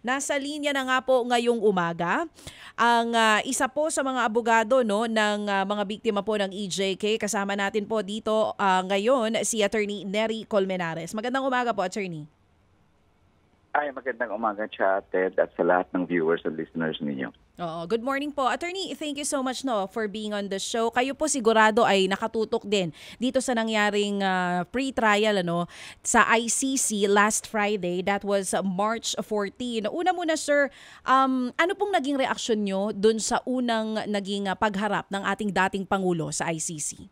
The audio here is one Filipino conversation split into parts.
Nasa linya na nga po ngayong umaga ang isa po sa mga abogado no ng mga biktima po ng EJK. Kasama natin po dito ngayon si Attorney Nery Colmenares. Magandang umaga po, Attorney. Ay, magandang umaga siya, Ted, at sa lahat ng viewers and listeners ninyo. Oo, good morning po. Attorney, thank you so much no for being on the show. Kayo po sigurado ay nakatutok din dito sa nangyaring pre-trial sa ICC last Friday. That was March 14. Una muna sir, ano pong naging reaksyon nyo dun sa unang naging pagharap ng ating dating Pangulo sa ICC?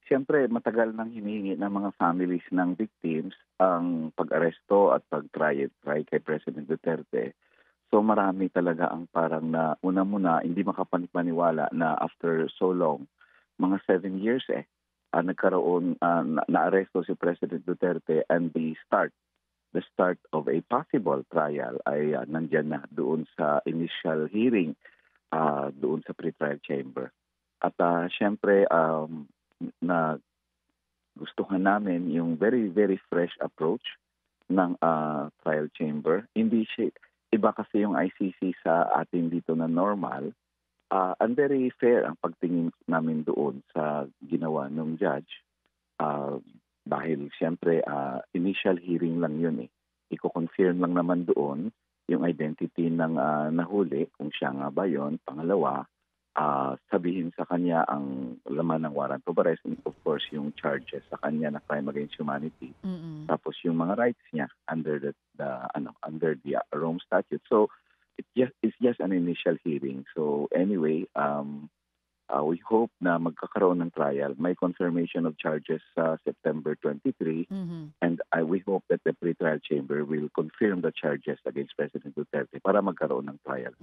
Siyempre, matagal nang hinihingi ng mga families ng victims ang pag-aresto at pag-try kay President Duterte. So marami talaga ang parang na una muna hindi makapaniwala na after so long, mga 7 years nagkaroon, na-aresto si President Duterte and the start of a possible trial ay nandyan na doon sa initial hearing doon sa pre-trial chamber. At siyempre, na gustuhan namin yung very, very fresh approach ng trial chamber. Hindi siya, iba kasi yung ICC sa atin dito na normal. And very fair ang pagtingin namin doon sa ginawa ng judge. Dahil siyempre, initial hearing lang yun . Iko-confirm lang naman doon yung identity ng nahuli, kung siya nga ba yun. Pangalawa, sabihin sa kanya ang laman ng warrant of arrest and of course yung charges sa kanya na crime against humanity. Tapos yung mga rights niya under the Rome Statute. So it's just an initial hearing. So anyway, we hope na magkakaroon ng trial. May confirmation of charges sa September 23 and we hope that the pre-trial chamber will confirm the charges against President Duterte para magkaroon ng trial.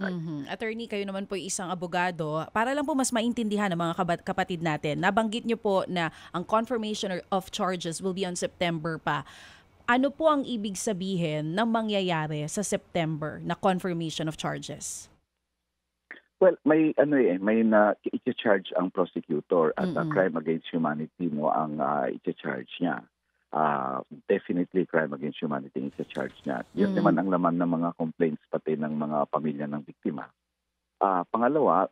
Attorney, kayo naman po isang abogado. Para lang po mas maintindihan ng mga kapatid natin, nabanggit niyo po na ang confirmation of charges will be on September pa. Ano po ang ibig sabihin ng mangyayari sa September na confirmation of charges? Well, may i-charge ang prosecutor at crime against humanity ang i-charge niya. Definitely crime against humanity ang i-charge niya. Yun naman ang laman ng mga complaints pati ng mga pamilya ng biktima. Pangalawa,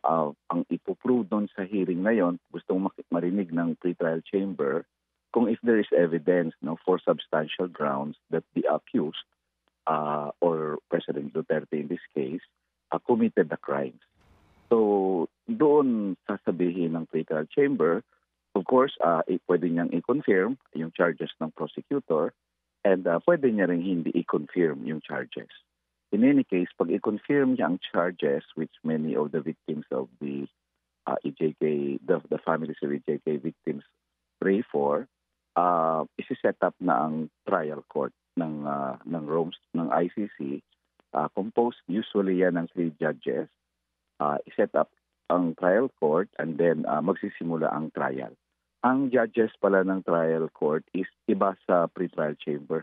ang ipoprove doon sa hearing ngayon, gustong marinig ng pre-trial chamber kung if there is evidence for substantial grounds that the accused or President Duterte in this case committed the crimes. So doon sasabihin ng pre-trial chamber, of course, pwede niyang i-confirm yung charges ng prosecutor and pwede niya rin hindi i-confirm yung charges. In any case, pag i-confirm niya ang charges which many of the victims of the EJK, the families of EJK victims pray for, isi-set up na ang trial court ng Rome ng ICC. Composed usually yan ng 3 judges. I-set up ang trial court and then magsisimula ang trial. Ang judges pala ng trial court is iba sa pre-trial chamber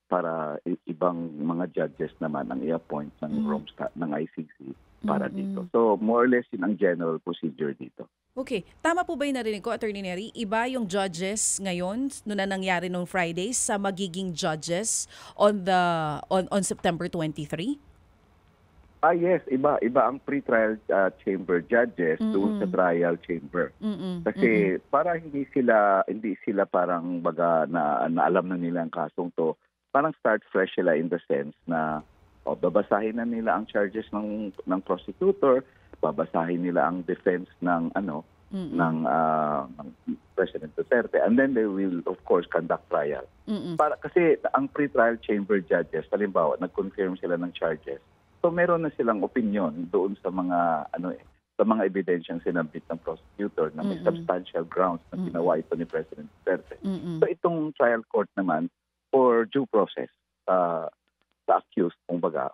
para ibang mga judges naman ang i-appoint ng ng ICC para dito. So more or less yun ang general procedure dito. Okay. Tama po ba yung narinig ko, Attorney Nery? Iba yung judges ngayon na nangyari nung Friday sa magiging judges on September 23? Yes, iba ang pre-trial chamber judges doon sa trial chamber. Kasi para hindi sila parang baga na alam na nila ang kasong to, parang start fresh sila in the sense na babasahin na nila ang charges ng prosecutor, babasahin nila ang defense ng ng President Duterte, and then they will of course conduct trial. Para kasi ang pre-trial chamber judges, halimbawa nag-confirm sila ng charges. So meron na silang opinion doon sa mga sa mga ebidensyang sinabit ng prosecutor na may substantial grounds na ginawa ito ni President Duterte. So itong trial court naman for due process sa accused, kumbaga,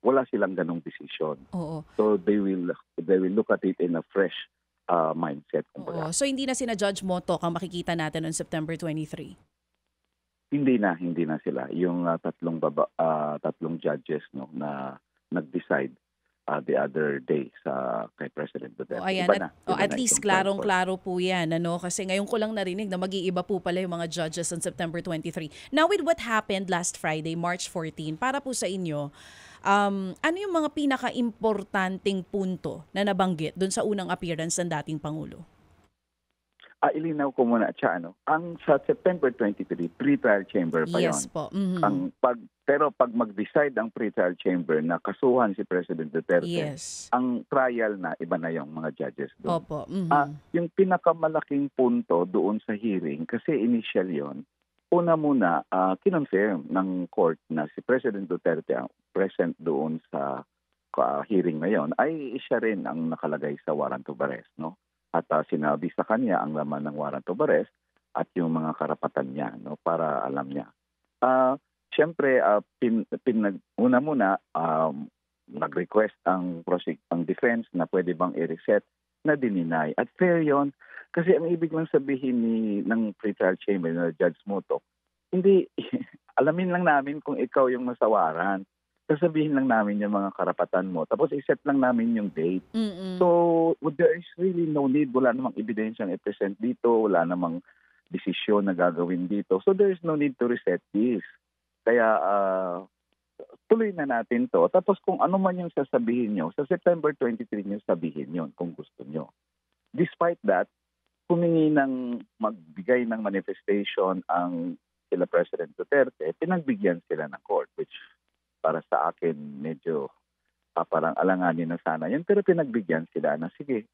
wala silang ganong decision. Oo. So they will look at it in a fresh mindset, kumbaga. Oo. So hindi na sina Judge Moto ang makikita natin on September 23? Hindi na sila. Yung tatlong judges na nag-decide the other day sa kay President O Duterte. ayan, Iba at na least itong trial court. klarong-klaro po yan, ano? Kasi ngayon ko lang narinig na mag-iiba po pala yung mga judges on September 23. Now with what happened last Friday, March 14, para po sa inyo, ano yung mga pinaka-importanting punto na nabanggit dun sa unang appearance ng dating Pangulo? Ilinaw ko muna siya, ang sa September 23, pre-trial chamber pa Yes yon. po. Mhm. Pero pag mag-decide ang pre-trial chamber na kasuhan si President Duterte, Yes. ang trial na iba na yung mga judges doon. Opo. Mhm. Yung pinakamalaking punto doon sa hearing, kasi initial yon, una muna, kinonfirm ng court na si President Duterte ang present doon sa hearing na yon ay siya rin ang nakalagay sa warrant of arrest, no? At sinabi sa kanya ang laman ng warrant of arrest at yung mga karapatan niya, no, para alam niya. Siyempre, una muna, nag-request ang defense na pwede bang i-reset, na dininay. At fair yon, kasi ang ibig lang sabihin ng pre-trial chamber na Judge Motok, hindi, alamin lang namin kung ikaw yung nasa warrant. Sasabihin lang namin yung mga karapatan mo. Tapos iset lang namin yung date. Mm-mm. So, there is really no need. Wala namang ebidensyang i-present dito. Wala namang desisyon na gagawin dito. So, there is no need to reset this. Kaya, tuloy na natin to. Tapos kung ano man yung sasabihin nyo, sa September 23 nyo sabihin yon kung gusto nyo. Despite that, humingi ng magbigay ng manifestation ang sila President Duterte, pinagbigyan sila ng court, which para sa akin medyo parang alanganin na sana yun. Pero pinagbigyan sila na sige,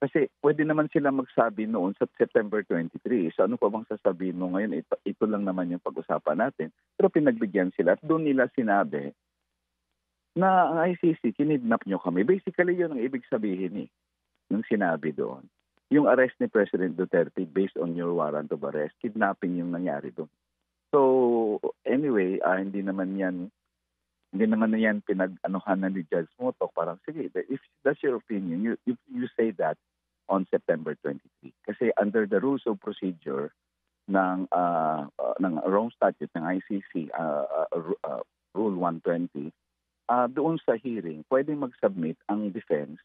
kasi pwede naman sila magsabi noon sa September 23. So ano pa bang sasabihin mo ngayon? Ito lang naman yung pag-usapan natin. Pero pinagbigyan sila at doon nila sinabi na ang ICC, kinidnap nyo kami. Basically yun ang ibig sabihin nung sinabi doon. Yung arrest ni President Duterte based on your warrant of arrest, kidnapping yung nangyari doon. So anyway, hindi naman yan pinag-anuhan na ni Judge Motok. Parang sige, if that's your opinion, you say that on September 23. Kasi under the rules of procedure ng Rome Statute ng ICC, Rule 120, doon sa hearing, pwedeng mag-submit ang defense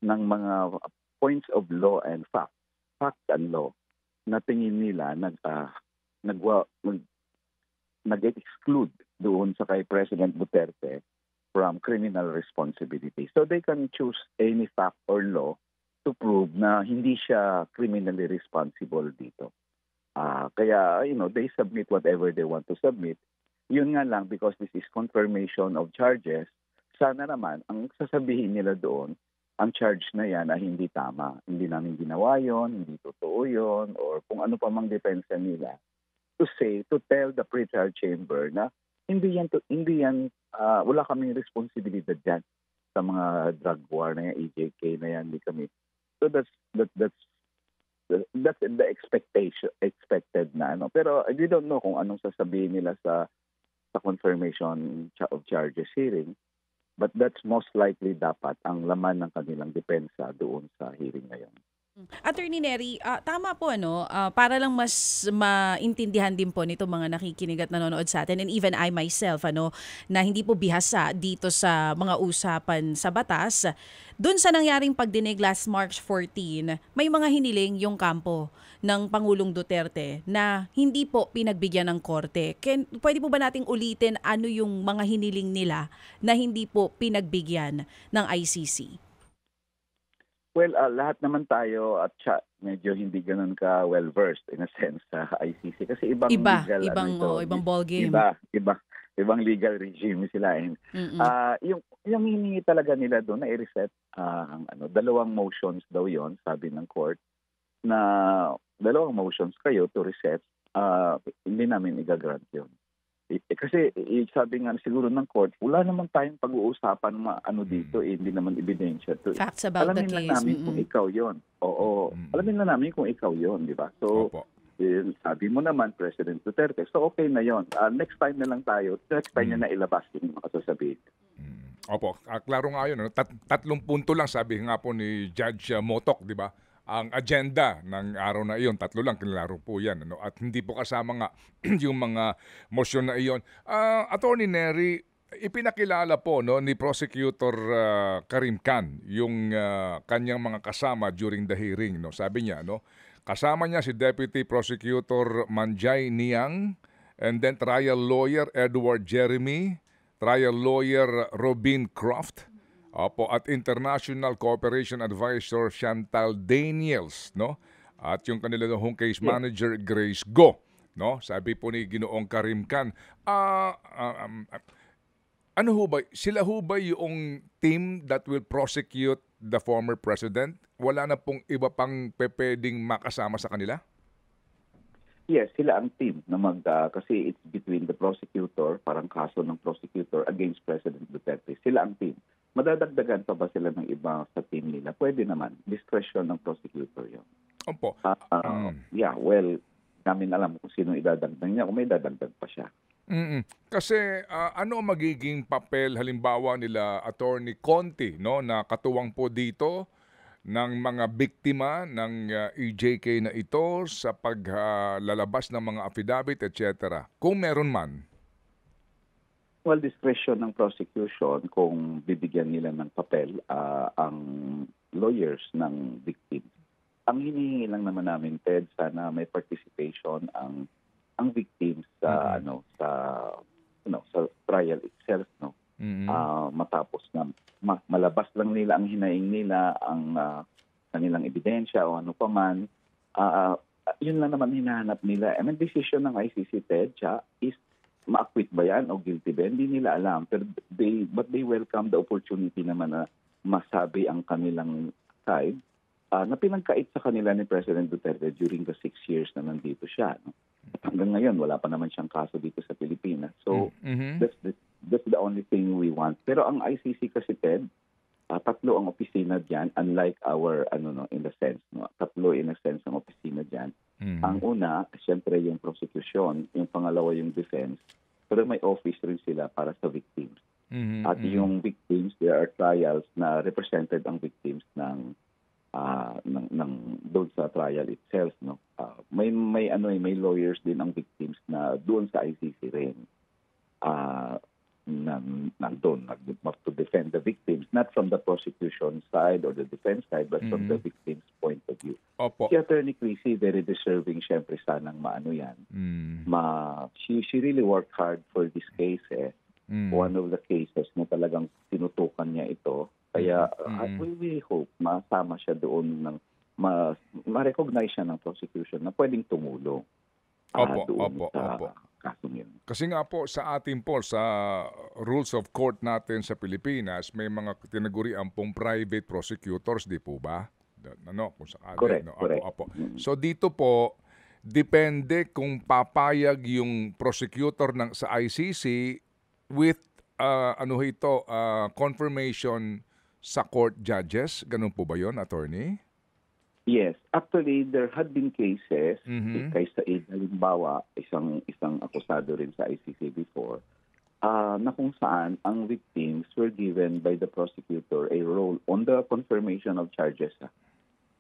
ng mga points of law and fact and law na tingin nila nag-exclude doon sa kay President Duterte from criminal responsibility. So they can choose any fact or law to prove na hindi siya criminally responsible dito. Kaya, they submit whatever they want to submit. Yun nga lang, because this is confirmation of charges, sana naman, ang sasabihin nila doon, ang charge na yan ay hindi tama. Hindi namin ginawa yon, hindi totoo yon, or kung ano pa mang depensa nila. To tell the pre-trial chamber na hindi yan wala kaming responsibilidad dyan sa mga drug war na yan, EJK na yan, hindi kami. So that's the expected na Pero we don't know kung anong sasabihin nila sa confirmation of charges hearing, but that's most likely dapat ang laman ng kanilang depensa doon sa hearing ngayon. Attorney Nery, tama po para lang mas maintindihan din po nito mga nakikinig at nanonood sa atin, and even I myself na hindi po bihasa dito sa mga usapan sa batas. Doon sa nangyaring pagdinig last March 14, may mga hiniling yung kampo ng Pangulong Duterte na hindi po pinagbigyan ng korte. Pwede po ba nating ulitin ano yung mga hiniling nila na hindi po pinagbigyan ng ICC? Well, lahat naman tayo at medyo hindi ganun ka well-versed in a sense sa ICC kasi ibang ballgame. Ibang legal regime sila. Yung hiningi talaga nila doon na i-reset dalawang motions daw yon, sabi ng court, na dalawang motions kayo to reset, hindi namin i-grant yun. Kasi sabi nga siguro ng court, wala naman tayong pag-uusapan dito, hindi naman ebidensya to. Facts about the case. Alamin lang namin kung ikaw yon. Oo. Alamin lang namin kung ikaw yon, di ba? So, sabi mo naman, President Duterte, so okay na yon. Next time na lang tayo, next time na ilabas yung mga sasabihin. Opo, klaro nga yun. 3 punto lang sabi nga po ni Judge Motok, di ba? Ang agenda ng araw na iyon, 3 lang, kinalaro po yan. At hindi po kasama nga yung mga motion na iyon. Attorney Nery, ipinakilala po no ni Prosecutor Karim Khan yung kanyang mga kasama during the hearing, no. Sabi niya no, kasama niya si Deputy Prosecutor Manjay Niang, and then trial lawyer Edward Jeremy, trial lawyer Robin Croft, opo, at International Cooperation Advisor Chantal Daniels, no? At yung kanila home case manager Grace Go, no? Sabi po ni Ginoong Karim Khan, ano ho ba, sila ho ba yung team that will prosecute the former president? Wala na pong iba pang pwedeng makasama sa kanila? Yes, sila ang team na kasi it's between the prosecutor, parang kaso ng prosecutor against President Duterte. Sila ang team. Madadagdagan pa ba sila ng iba sa team nila? Pwede naman. Discretion ng prosecutor yun. Opo. Yeah, well, namin alam kung sino idadagdag niya, kung may dadagdag pa siya. Kasi ano magiging papel halimbawa nila Attorney Conti, no, na katuwang po dito ng mga biktima ng EJK na ito sa paglalabas ng mga affidavit, etc. Kung meron man. Well, discretion ng prosecution kung bibigyan nila ng papel ang lawyers ng victim. Ang hinihingi lang naman namin, Ted, sana may participation ang victims sa sa trial itself, no. Matapos na malabas lang nila ang hinaing nila, ang kanilang ebidensya o ano pa man, yun lang naman hinahanap nila. And ang decision ng ICC, Ted, is ma-acquit ba yan o guilty ba? Hindi nila alam. Pero they welcome the opportunity naman na masabi ang kanilang side na pinagkait sa kanila ni President Duterte during the 6 years na nandito siya. No? Hanggang ngayon, wala pa naman siyang kaso dito sa Pilipinas. So, that's the only thing we want. Pero ang ICC kasi, Ted, tatlo ang opisina diyan, unlike our in the sense, no, tatlo in a sense ang opisina diyan. Ang una, siyempre yung prosecution, yung pangalawa yung defense, pero may office rin sila para sa victims. At yung victims, there are trials na represented ang victims ng doon sa trial itself, no. May lawyers din ang victims na doon sa ICC rin. Nandun to defend the victims, not from the prosecution side or the defense side, but from the victim's point of view. Opo. Si Attorney Chrissy, very deserving, syempre sanang maano yan. She really worked hard for this case. One of the cases na talagang tinutukan niya ito. Kaya we hope masama siya doon ng ma-recognize siya ng prosecution na pwedeng tumulong doon sa kasong yun. Kasi nga po sa atin po, sa rules of court natin sa Pilipinas, may mga tinagurian pong private prosecutors, di po ba? Kung sakali. Correct, no? correct. Opo. So dito po, depende kung papayag yung prosecutor sa ICC with confirmation sa court judges. Ganun po ba yun, attorney? Yes. Actually, there had been cases, kay Said, halimbawa, isang akusado rin sa ICC before, na kung saan ang victims were given by the prosecutor a role on the confirmation of charges.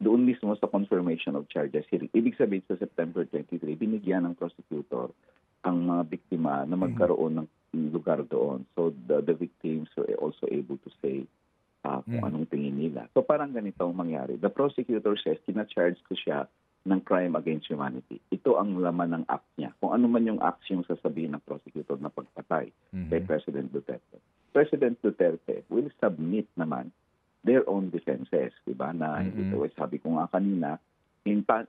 Doon mismo sa confirmation of charges hearing. Ibig sabihin sa September 23, binigyan ng prosecutor ang mga biktima na magkaroon ng lugar doon. So the victims were also able to say kung anong tingin nila. So parang ganito ang mangyari. The prosecutor says, kina-charge ko siya ng crime against humanity. Ito ang laman ng act niya. Kung ano man yung acts yung sasabihin ng prosecutor na pagpatay kay President Duterte. President Duterte will submit naman their own defenses. Diba? Na sabi ko nga kanina,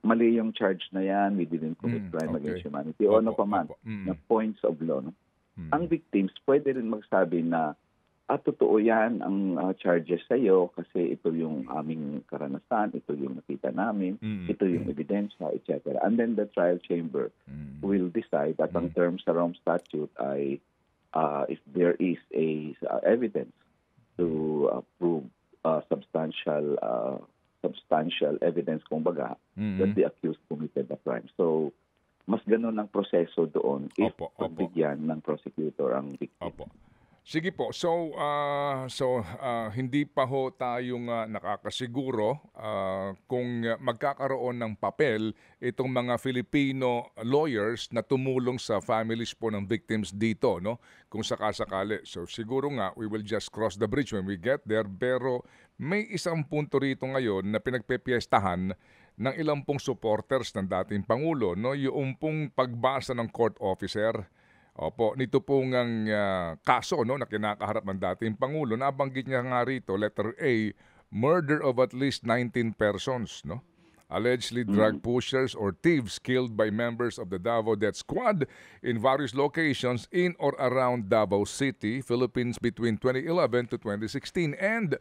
mali yung charge na yan, we didn't commit crime against humanity, o ano pa man, na points of law. No? Ang victims pwede rin magsabi na totoo yan ang charges sa iyo kasi ito yung aming karanasan, ito yung nakita namin, ito yung ebidensya, etc. And then the trial chamber will decide that ang terms sa Rome Statute ay if there is a evidence to prove substantial evidence, kumbaga, that the accused committed the crime. So, mas ganun ang proseso doon if pagbigyan ng prosecutor ang victim. Opo. Sige po. Hindi pa ho tayong nakakasiguro kung magkakaroon ng papel itong mga Filipino lawyers na tumulong sa families po ng victims dito, no? Kung sakasakali. So siguro nga we will just cross the bridge when we get there, pero may isang punto rito ngayon na pinagpepiestahan ng ilang pong supporters ng dating Pangulo, no? Yung pong pagbasa ng court officer. Opo, nito pong ang kaso, no, na kinakaharap ng dating Pangulo. Nabanggit niya nga rito, letter A, murder of at least 19 persons, no? Allegedly drug pushers or thieves killed by members of the Davao Death Squad in various locations in or around Davao City, Philippines between 2011 to 2016. And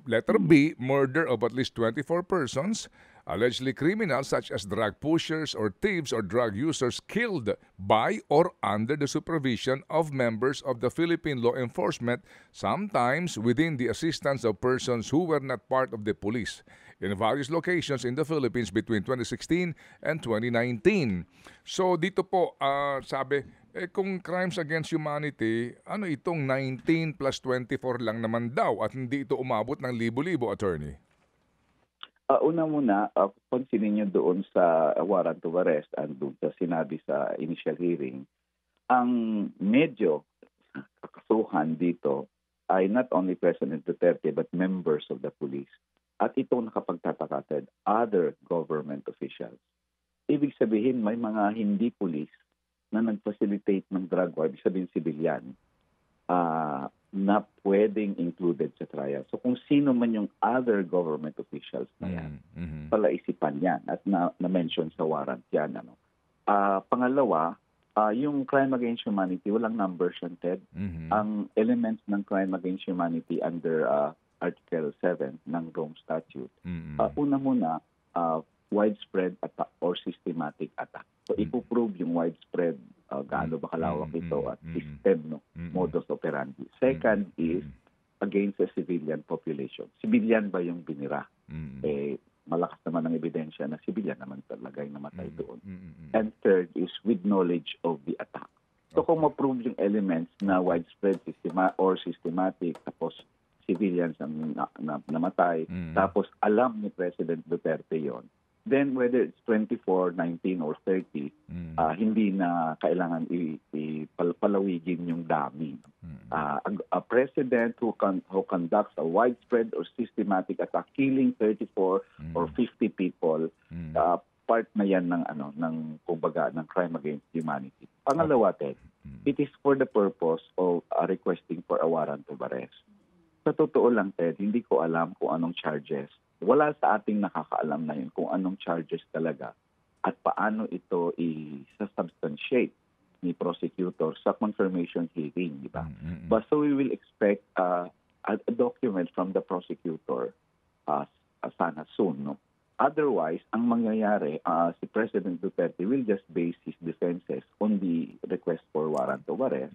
letter B, murder of at least 24 persons, allegedly criminals such as drug pushers or thieves or drug users killed by or under the supervision of members of the Philippine law enforcement, sometimes within the assistance of persons who were not part of the police, in various locations in the Philippines between 2016 and 2019. So dito po, sabi, kung crimes against humanity, ano itong 19 plus 24 lang naman daw at hindi ito umabot ng libo-libo, attorney? Una muna, pansinin nyo doon sa warrant of arrest and doon sa sinabi sa initial hearing, ang medyo kakasuhan dito ay not only President Duterte but members of the police. At ito nakapagtatakatid, other government officials. Ibig sabihin, may mga hindi police na nag-facilitate ng drug war, ibig sabihin civilian, na pwedeng included sa trial. So kung sino man yung other government officials na yan, palaisipan yan at na-mention sa warrant yan. Ano. Pangalawa, yung crime against humanity, walang numbers yan, Ted. Ang elements ng crime against humanity under Article 7 ng Rome Statute, una muna, widespread attack or systematic attack. So ipoprove yung widespread, gaano ba kalawak ito at system, no? Modus operandi. Second is against the civilian population. Civilian ba yung binira? Malakas naman ang ebidensya na civilian naman talaga yung namatay doon. And third is with knowledge of the attack. So kung ma-prove yung elements na widespread or systematic, tapos civilians ang namatay, tapos alam ni President Duterte yon, then whether it's 24, 19, or 30, hindi na kailangan palawigin yung dami. A president who conducts a widespread or systematic attack, killing 34 or 50 people, part na yan ng kumbaga ng crime against humanity. Pangalawa, Ted, it is for the purpose of requesting for a warrant of arrest. Sa totoo lang, Ted, hindi ko alam kung anong charges. Wala sa ating nakakaalam na yun kung anong charges talaga at paano ito i-substantiate ni prosecutor sa confirmation hearing, di ba? But so we will expect a document from the prosecutor sana soon, no? Otherwise, ang mangyayari, si President Duterte will just base his defenses on the request for warrant of arrest.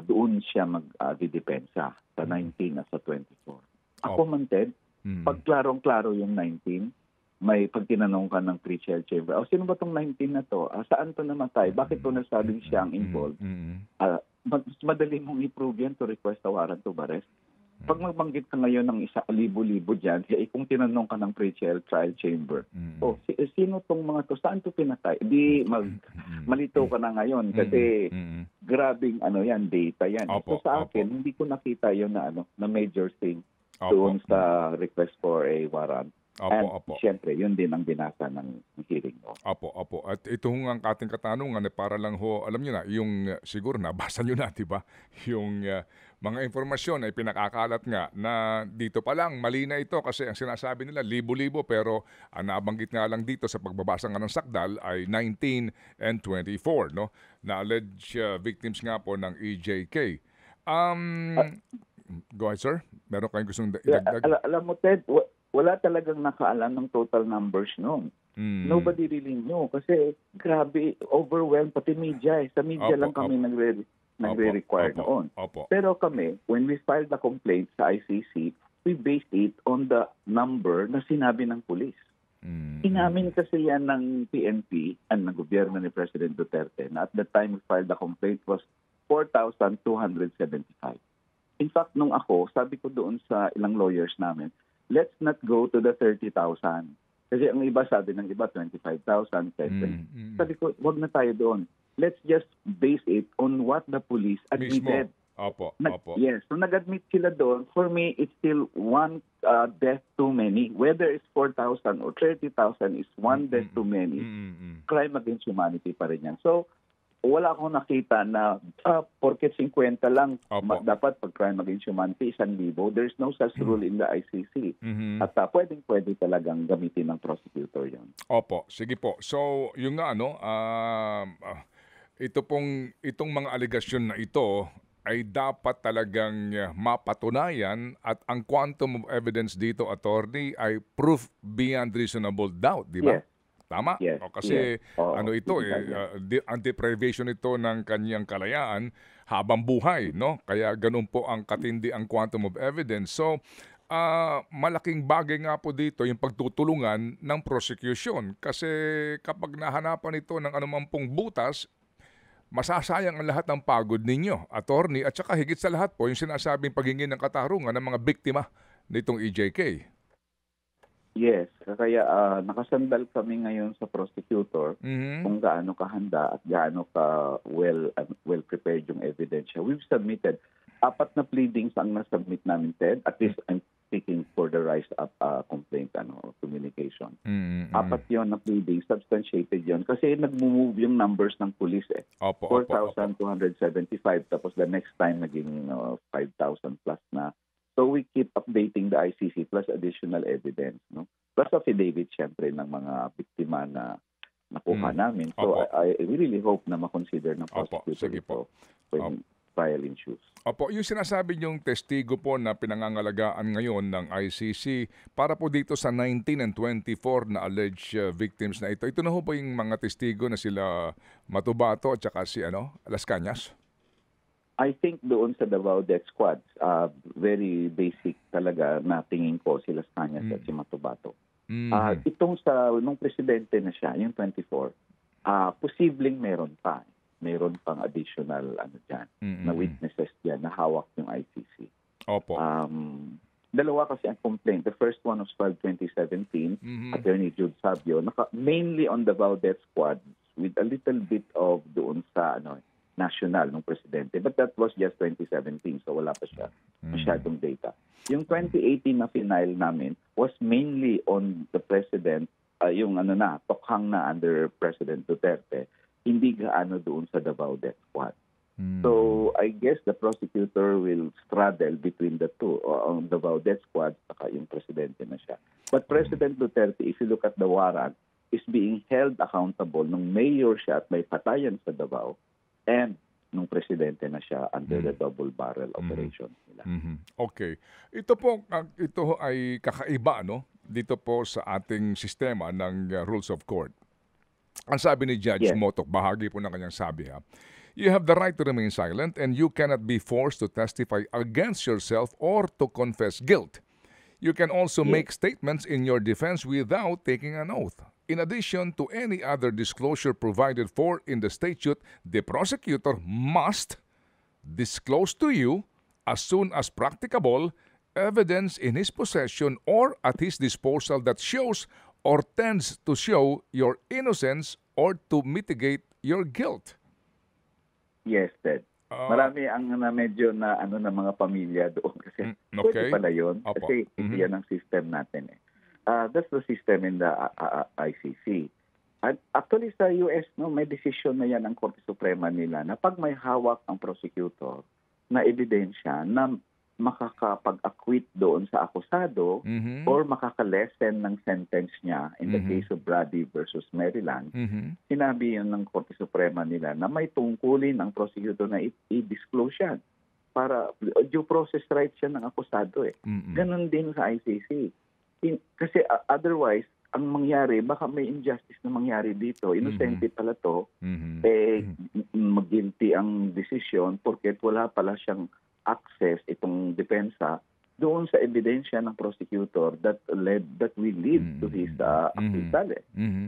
Doon siya magdidepensa sa 19 at sa 24. Ako man, Ted, pag klarong-klaro yung 19, may pag tinanong ka ng pre-trial chamber, sino ba tong 19 na to? Saan to namatay? Bakit to nasabing siya ang involved? Mas madali mong i-prove yan to request a warrant of arrest. Pag magbanggit ka ngayon ng 1,000 dyan, kung tinanong ka ng pre-trial chamber, sino tong mga to? Saan to pinatay? Di malito ka na ngayon kasi grabing yan, data yan. So sa akin, hindi ko nakita yun na major thing doon sa request for a warrant. Siyempre, yun din ang binasa ng hearing. Opo. At ito ang ating katanungan, para lang ho, alam nyo na, yung siguro nabasa nyo na, diba? Yung mga informasyon ay pinakakalat nga na dito pa lang, mali na ito kasi ang sinasabi nila, libo-libo, pero ang nabanggit nga lang dito sa pagbabasa nga ng sakdal ay 19 and 24, no? Na alleged victims nga po ng EJK. Go ahead, sir. Meron kayong gustong idagdag? Alam mo, Ted, wala talagang nakaalam ng total numbers noon. Nobody really knew kasi grabe, overwhelmed, pati media. Sa media lang kami nagre-require noon. Pero kami, when we filed the complaint sa ICC, we based it on the number na sinabi ng police. Inamin kasi yan ng PNP and ng gobyerno ni President Duterte na at the time we filed the complaint was 4,275. In fact, nung ako, sabi ko doon sa ilang lawyers namin, let's not go to the 30,000. Kasi ang iba sabi ng iba, 25,000, 10,000. Sabi ko, wag na tayo doon. Let's just base it on what the police admitted. Mismo. Opo. Yes. So nag-admit sila doon. For me, it's still one death too many. Whether it's 4,000 or 30,000 is one death too many. Crime against humanity pa rin yan. So, wala akong nakita na porket 50 lang, dapat pag crime against humanity, 1,000. There's no such rule in the ICC. At pwede talagang gamitin ng prosecutor yon. Opo, sige po. So, yung nga, itong mga aligasyon na ito ay dapat talagang mapatunayan at ang quantum of evidence dito, attorney, ay proof beyond reasonable doubt, di ba? Yes. Tama? Yes. O kasi Yes. anti-privation ito ng kanyang kalayaan habang buhay, no? Kaya ganun po ang katindi ang quantum of evidence. So, malaking bagay nga po dito yung pagtutulungan ng prosecution kasi kapag nahanapan ito ng anumang pong butas, masasayang ang lahat ng pagod ninyo, attorney, at saka higit sa lahat po yung sinasabing paghingi ng katarungan ng mga biktima nitong EJK. Yes, kaya nakasandal kami ngayon sa prosecutor kung gaano kahanda at gaano ka well prepared yung evidence. We've submitted 4 na pleadings ang nasubmit namin, Ted. At least I'm speaking for the rise up complaint communication. 4 yon na pleadings, substantiated yon kasi nag-move yung numbers ng police eh. 4,275 tapos the next time naging 5,000 plus na. So we keep updating the ICC plus additional evidence, no? Plus affidavit syempre ng mga biktima na nakuha namin. So I really hope na makonsider ng prosecutor ito when trial ensues. Opo, yung sinasabi niyong testigo po na pinangangalagaan ngayon ng ICC para po dito sa 19 and 24 na alleged victims na ito. Ito na ho ba yung mga testigo na sila Matubato at saka si Las Cañas? I think doon sa Davao Death Squad, very basic talaga na tingin ko si Las Cañas at si Matubato. Itong nung presidente na siya, yung 24, posibleng meron pa. Meron pang additional na witnesses diyan na hawak yung ICC. Opo. Dalawa kasi ang complaint. The first one was filed 2017, Attorney Jude Sabio, mainly on Davao Death Squad with a little bit of doon sa national ng presidente. But that was just 2017, so wala pa siya masyadong data. Yung 2018 na final namin was mainly on the president, yung tokhang na under President Duterte, hindi gaano doon sa Davao Death Squad. So I guess the prosecutor will straddle between the two, on Davao Death Squad saka yung presidente na siya. But President Duterte, if you look at the warrant, is being held accountable nung mayor siya at may patayan sa Davao, and nung presidente na siya under the double barrel operation nila. Okay. Ito ay kakaiba dito po sa ating sistema ng rules of court. Ang sabi ni Judge Motok, bahagi po ng kanyang sabi you have the right to remain silent and you cannot be forced to testify against yourself or to confess guilt. You can also make statements in your defense without taking an oath. In addition to any other disclosure provided for in the statute, the prosecutor must disclose to you, as soon as practicable, evidence in his possession or at his disposal that shows or tends to show your innocence or to mitigate your guilt. Yes, Ted. Marami ang medyo na ng mga pamilya doon kasi pwede pala yun. Kasi yan ang system natin eh. That's the system in the ICC. At actually sa US, may decision na yan ang Korte Suprema nila na pag may hawak ang prosecutor na ebidensya na makakapag-acquit doon sa akusado or makaka-lessen ng sentence niya in the case of Brady versus Maryland, sinabi yun ng Korte Suprema nila na may tungkulin ang prosecutor na i-disclose yan para due process rights yan ng akusado eh. Ganon din sa ICC. Kasi otherwise, ang mangyari, baka may injustice na mangyari dito. Inosente pala to, mag-guilty ang desisyon porket wala pala siyang access itong depensa doon sa ebidensya ng prosecutor that will lead to his acquittal.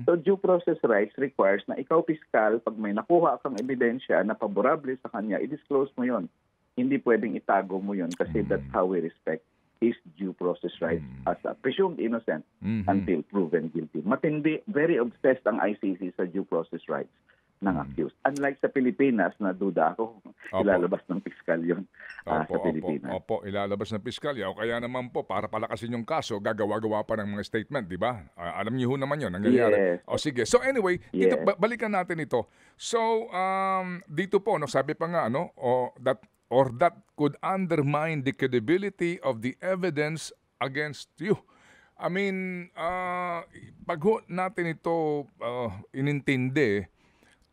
So due process rights requires na ikaw piskal, pag may nakuha kang ebidensya na paborable sa kanya, i-disclose mo yon. Hindi pwedeng itago mo yon kasi that's how we respect his due process rights as a presumed innocent until proven guilty. Matindi, very obsessed ang ICC sa due process rights ng accused. Unlike sa Pilipinas, na duda ako kung ilalabas ng piskal yun sa Pilipinas. Opo, ilalabas ng piskalya. O kaya naman po, para palakasin yung kaso, gagawa-gawa pa ng mga statement, di ba? Alam niyo ho naman yun, nangyayari. Yes. O sige. So anyway, dito, balikan natin ito. So, dito po, no, sabi pa nga, no, that could undermine the credibility of the evidence against you. I mean, pag natin ito inintindi,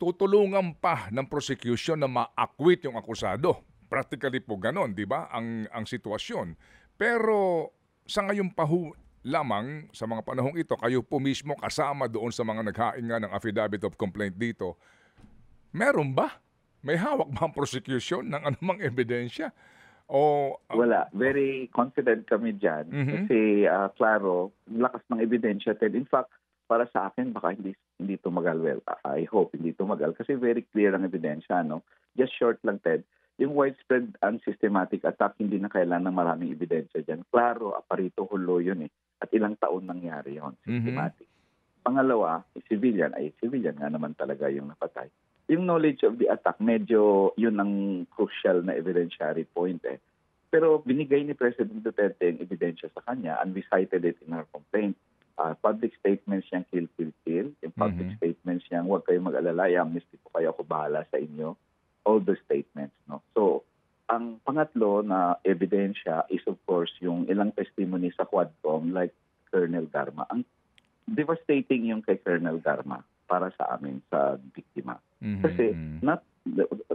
tutulungan pa ng prosecution na ma-acquit yung akusado. Practically po ganon, di ba, ang sitwasyon. Pero sa ngayon pa lamang, sa mga panahong ito, kayo po mismo kasama doon sa mga naghain nga ng affidavit of complaint dito, meron ba? May hawak ba ang prosecution ng anumang ebidensya? Wala. Very confident kami dyan. Kasi, klaro, lakas ng ebidensya. In fact, para sa akin, baka hindi tumagal. Well, I hope hindi tumagal kasi very clear ang ebidensya. No? Just short lang, Ted. Yung widespread and systematic attack, hindi na kailangan ng maraming ebidensya dyan. Klaro, aparito, hulo yun eh. At ilang taon nangyari yun. Systematic. Pangalawa, civilian nga naman talaga yung napatay. Yung knowledge of the attack, medyo yun ang crucial na evidentiary point eh. Pero binigay ni President Duterte yung ebidensya sa kanya and we cited it in our complaint. Public statements niyang kill. Yung public statements niyang huwag kayong mag-alala, amnesty po kayo, ako bahala sa inyo. All the statements. No? So, ang pangatlo na ebidensya is of course yung ilang testimony sa Quadcom like Colonel Garma. Ang devastating yung kay Colonel Garma para sa amin, sa biktima. Kasi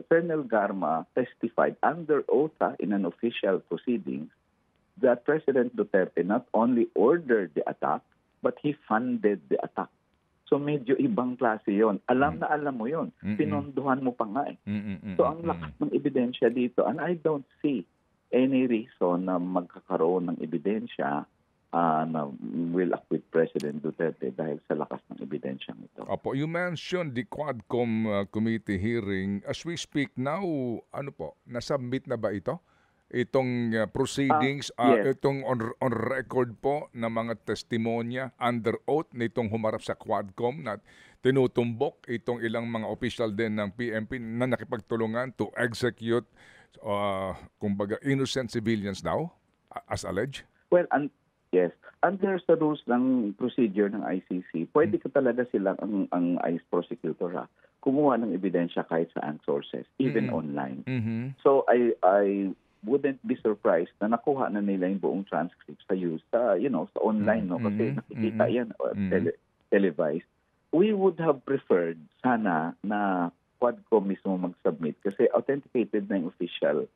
Colonel Garma testified under oath in an official proceedings that President Duterte not only ordered the attack, but he funded the attack. So medyo ibang klase yon. Alam na alam mo yon. Pinondohan mo pa nga eh. So ang lakas ng ebidensya dito, and I don't see any reason na magkakaroon ng ebidensya na will acquit President Duterte dahil sa lakas ng ebidensyang ito. Opo, you mentioned the Quadcom committee hearing. As we speak now, nasubmit na ba ito? Itong proceedings, yes. Itong on record po na mga testimonya under oath nitong humarap sa Quadcom na tinutumbok itong ilang mga official din ng PNP na nakipagtulungan to execute kumbaga innocent civilians now as alleged? Well, yes. Under sa rules ng procedure ng ICC, pwede ka talaga silang ang ICE prosecutor kumuha ng ebidensya kahit sa sources, even online. So I wouldn't be surprised na nakuha na nila yung buong transcript sa sa online, no? Kasi nakikita yan, televised. We would have preferred sana na Quadcom mismo mag-submit kasi authenticated na yung official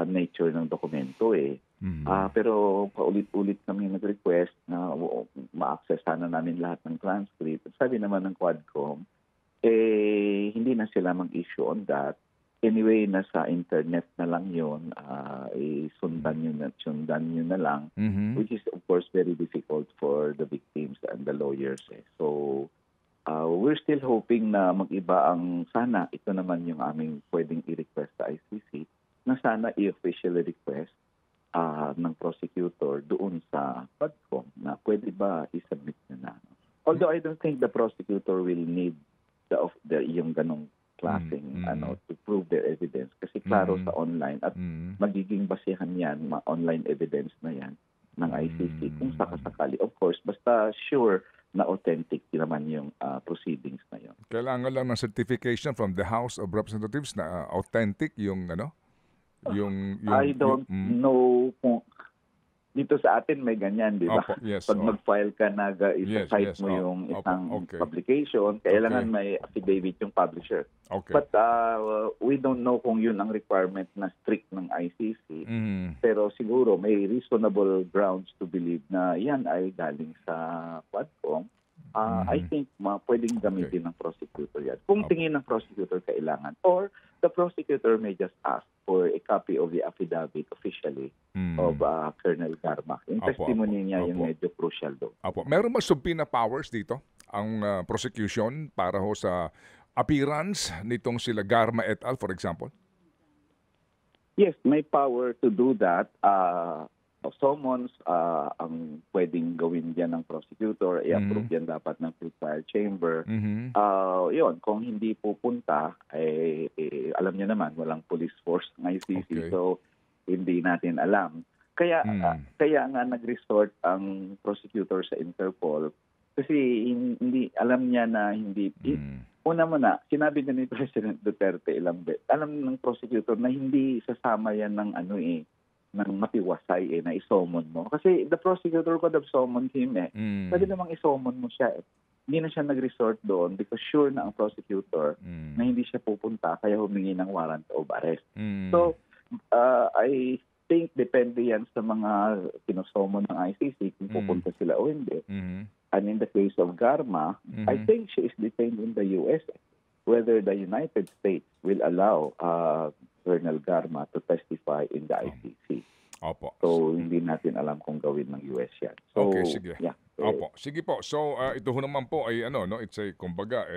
nature ng dokumento eh. Pero paulit-ulit kami nag-request na ma-access sana namin lahat ng transcript. Sabi naman ng Quadcom, hindi na sila mag-issue on that. Anyway, nasa internet na lang yun, sundan nyo na lang, which is of course very difficult for the victims and the lawyers. So, we're still hoping na mag-iba ang sana. Ito naman yung aming pwedeng i-request sa ICC na sana i-officially request ng prosecutor doon sa Quadcom na pwede ba i-submit na. Although I don't think the prosecutor will need yung ganong klaseng to prove their evidence kasi klaro sa online at magiging basihan yan, online evidence na yan ng ICC kung sakasakali. Of course, basta sure na authentic naman yung proceedings na yun. Kailangan lang ng certification from the House of Representatives na authentic yung yung I don't know kung dito sa atin may ganyan, di ba? Yes, pag mag-file ka na isa-cite mo yung isang publication, kailangan may affidavit yung publisher. But we don't know kung yun ang requirement na strict ng ICC. Pero siguro may reasonable grounds to believe na yan ay galing sa Quadcom. I think pwedeng gamitin ng prosecutor yan. Kung tingin ng prosecutor kailangan. Or the prosecutor may just ask for a copy of the affidavit officially of Colonel Garma. Yung Opo, testimony niya yung opo. medyo crucial doon. Apo. Meron ba subpoena powers dito ang prosecution para ho sa appearance nitong sila Garma et al. For example? Yes, may power to do that. Summons ang pwedeng gawin diyan ng prosecutor, i-approve yan dapat ng pre-trial chamber. Yun, kung hindi pupunta, alam niyo naman, walang police force ng ICC, Okay. so hindi natin alam. Kaya nga nag-resort ang prosecutor sa Interpol kasi hindi alam niya na hindi una muna, sinabi din ni President Duterte ilang beses. Alam ng prosecutor na hindi sasama yan ng ng matiwasay na isomon mo. Kasi the prosecutor could have summoned him Pwede namang isomon mo siya Hindi na siya nag-resort doon because sure na ang prosecutor na hindi siya pupunta kaya humingi ng warrant of arrest. So, I think depende yan sa mga kinusomon ng ICC kung pupunta sila o hindi. And in the case of Garma, I think she is detained in the US. Whether the United States will allow Colonel Garma to testify in the ICC. Opo. So, hindi natin alam kung gawin ng US yan. So, Okay, sige. Yeah. Opo. Sige po. So, ito ho naman po ay it's a, kumbaga,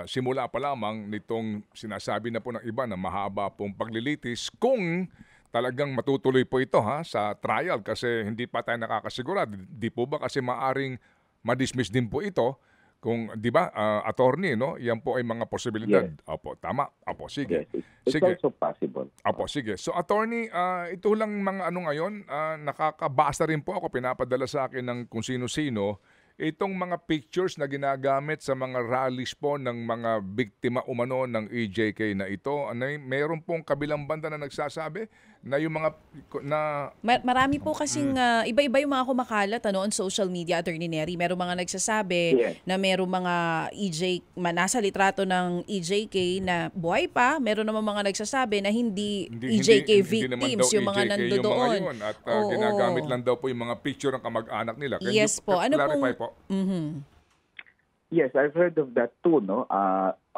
simula pa lamang nitong sinasabi na po ng iba na mahaba pong paglilitis kung talagang matutuloy po ito sa trial kasi hindi pa tayo nakakasigura. Di po ba kasi maaring madismiss din po ito kung, di ba, attorney, no? Yan po ay mga posibilidad. Yes. Opo, tama. Opo, sige. Yes, it's Sige. also possible. Opo, sige. So, attorney, ito lang mga ngayon, nakakabasa rin po ako, pinapadala sa akin ng kung sino-sino, itong mga pictures na ginagamit sa mga rallies po ng mga biktima umano ng EJK na ito. Mayroon pong kabilang banda na nagsasabi na yung mga Marami po kasing iba-iba yung mga kumakalat on social media, Attorney Nery. Merong mga nagsasabi na merong mga nasa litrato ng EJK na buhay pa. Meron naman mga nagsasabi na hindi EJK victims, yung mga nandoon. At ginagamit lang daw po yung mga picture ng kamag-anak nila. Can Yes you po. Ano clarify po? Yes, I've heard of that too, no?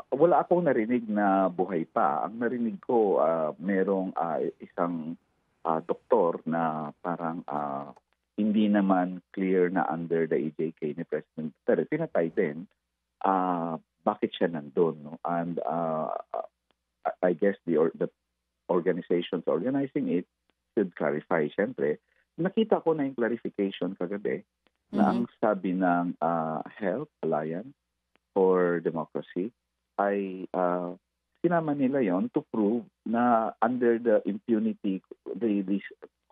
Wala akong narinig na buhay pa. Ang narinig ko, merong isang doktor na parang hindi naman clear na under the EJK ni President Duterte. Pinatay din. Bakit siya nandun, no? And I guess the organizations organizing it should clarify, siyempre. Nakita ko na yung clarification kagabi na ang sabi ng Health Alliance for Democracy ay sinama nila yon to prove na under the impunity, the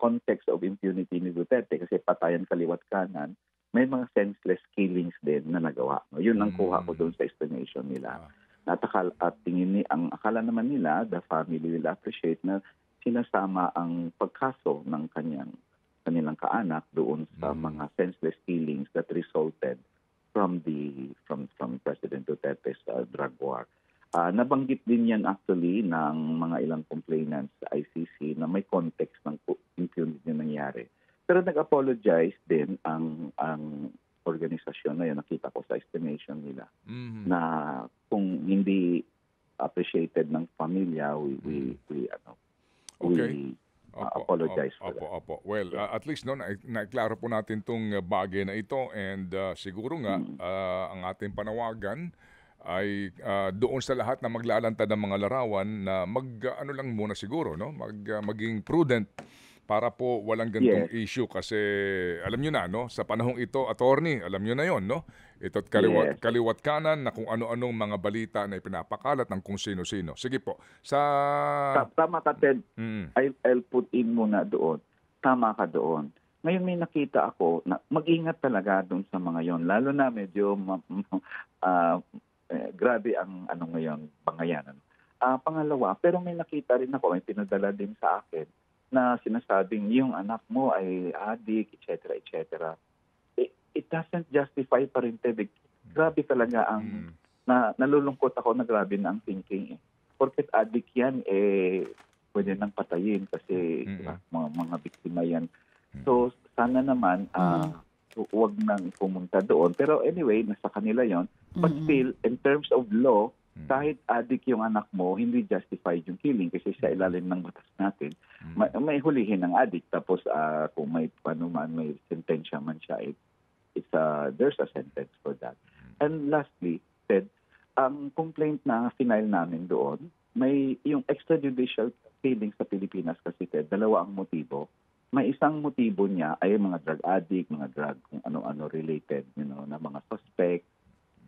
context of impunity ni Duterte, kasi patayan kaliwat kanan, may mga senseless killings din na nagawa. No? Yun ang kuha ko doon sa explanation nila. At ang akala naman nila, the family will appreciate na sinasama ang pagkaso ng kanilang kaanak doon sa mga senseless killings that resulted from President Duterte's drug war. Nabanggit din yan actually ng mga ilang complainants sa ICC na may context ng impunity na nangyari. Pero nag-apologize din ang organisasyon na yun, nakita ko sa estimation nila, na kung hindi appreciated ng pamilya, we apologize for that. Opo. Well, at least naiklaro po natin tong bagay na ito and siguro nga ang ating panawagan ay doon sa lahat na maglalantad ng mga larawan na lang muna siguro, no? Maging prudent para po walang gantong issue kasi alam niyo na, no, sa panahong ito, attorney, alam niyo na 'yon, no? Ito't kaliwat kanan na kung ano-anong mga balita na ipinapakalat ng kung sino-sino. Sige po. Tama ka, Ted. I'll put in muna doon. Tama ka doon. Ngayon may nakita ako na mag-ingat talaga doon sa mga yon. Lalo na medyo grabe ang ngayon, pangayan. Pangalawa, pero may nakita rin ako, may pinadala din sa akin na sinasabing yung anak mo ay addict, etc. It doesn't justify pa rin, Ted. Grabe talaga ang nalulungkot ako na grabe na ang thinking. Porket addict yan, pwede nang patayin kasi mga biktima yan. So sana naman huwag nang pumunta doon. Pero anyway, nasa kanila yon. But still, in terms of law, Kahit addict yung anak mo, hindi justified yung killing kasi sa ilalim ng batas natin. May hulihin ng addict tapos kung may may sentensya man siya, there's a sentence for that. And lastly, Ted, ang complaint na final namin doon, may yung extrajudicial killing sa Pilipinas kasi Ted, dalawa ang motibo. May isang motibo niya ay mga drug addict, mga drug kung ano-ano related, na mga suspect.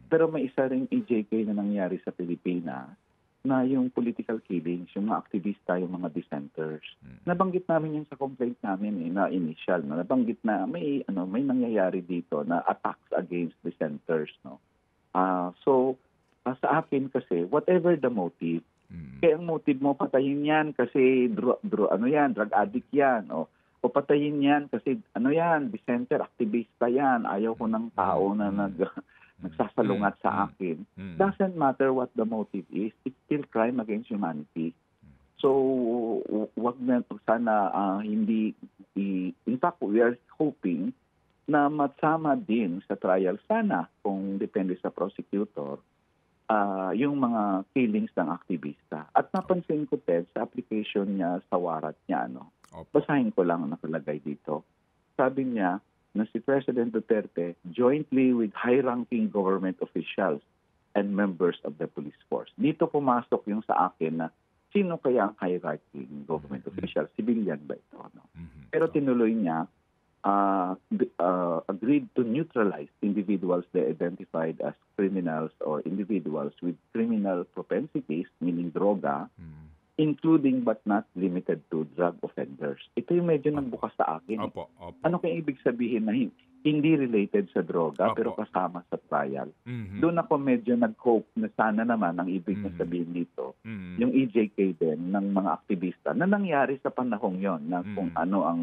Pero may isa ring EJK na nangyari sa Pilipinas na yung political killings, yung mga aktivista, yung mga dissenters. Nabanggit namin yung sa complaint namin na initial, no? Nabanggit na may nangyayari dito na attacks against dissenters, no. Sa akin kasi whatever the motive, kaya ang motive mo patayin yan kasi drug addict yan, o patayin yan kasi dissenter, aktivista yan, ayaw ko ng tao na nagsasalungat sa akin. Doesn't matter what the motive is, it's still crime against humanity. So, wag na sana hindi in fact we are hoping na matsama din sa trial sana kung depende sa prosecutor yung mga killings ng aktivista. At napansin ko, Ted, sa application niya sa warrant niya, basahin ko lang ang nakalagay dito. Sabi niya na si President Duterte jointly with high-ranking government officials and members of the police force. Dito pumasok yung sa akin na sino kaya ang high-ranking government official? Civilian ba ito? Pero tinuloy niya, agreed to neutralize individuals they identified as criminals or individuals with criminal propensities, meaning droga, including but not limited to drug offenders. Ito yung medyo nagbukas sa akin. Ano kaya ibig sabihin na hindi related sa droga pero kasama sa trial? Doon ako medyo nag-hope na sana naman ang ibig na sabihin dito, yung EJK din ng mga aktivista na nangyari sa panahong yon na kung ano ang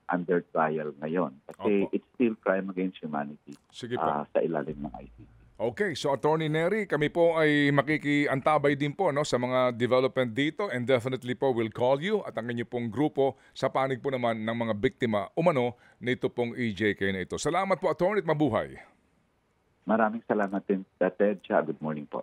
under trial ngayon. Kasi it's still crime against humanity sa ilalim ng ICC. Okay, so Attorney Nery, kami po ay makikiantabay din po sa mga development dito and definitely po will call you at ang inyong pong grupo sa panig po naman ng mga biktima umano nito pong EJK na ito. Salamat po Attorney at mabuhay. Maraming salamat din, Ted. Good morning po.